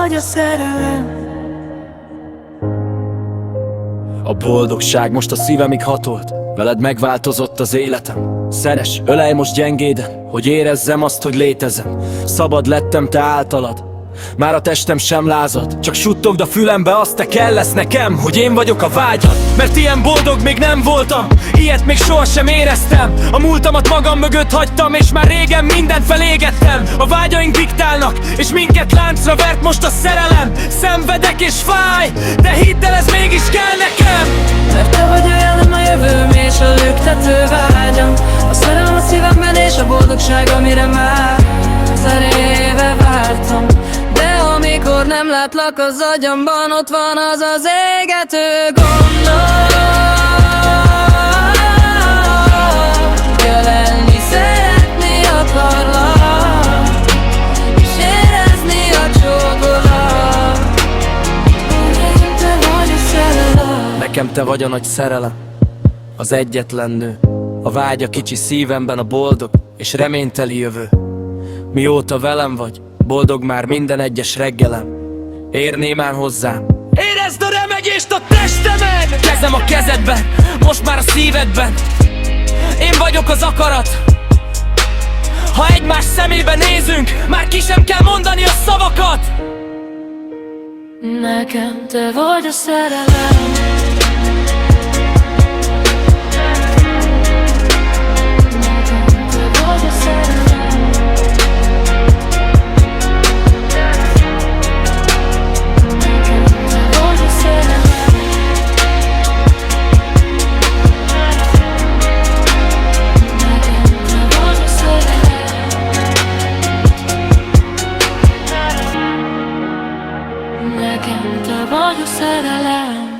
vagy a szerelem. A boldogság most a szívemig hatolt, veled megváltozott az életem. Szeres, ölelj most gyengéden, hogy érezzem azt, hogy létezem. Szabad lettem te általad, már a testem sem lázad. Csak suttogd a fülembe, azt te kell lesz nekem, hogy én vagyok a vágyad. Mert ilyen boldog még nem voltam, ilyet még sohasem éreztem. A múltamat magam mögött hagytam, és már régen mindent felégettem. A vágyaink diktálnak, és minket láncra vert most a szerelem. Szenvedek és fáj, de hidd el, ez mégis kell nekem. Mert te vagy olyan a jövőm és a lüktető vágyam. A szerelem a szívemben és a boldogság, amire már 1000 éve vártam. De amikor nem látlak az agyamban, ott van az az égető gondol. Ölelni, szeretni akarlak, és érezni a csókolat. Te vagy a szerelem. Nekem te vagy a nagy szerelem, az egyetlen nő, a vágy a kicsi szívemben, a boldog és reményteli jövő. Mióta velem vagy, boldog már minden egyes reggelem. Érj némán hozzám, érezd a remegést a testemen. Kezem a kezedben, most már a szívedben. Én vagyok az akarat. Ha egymás szemébe nézünk, már ki sem kell mondani a szavakat. Nekem te vagy a szerelem. Nekem te vagy a szerelem. Nekem te vagy a szerelem.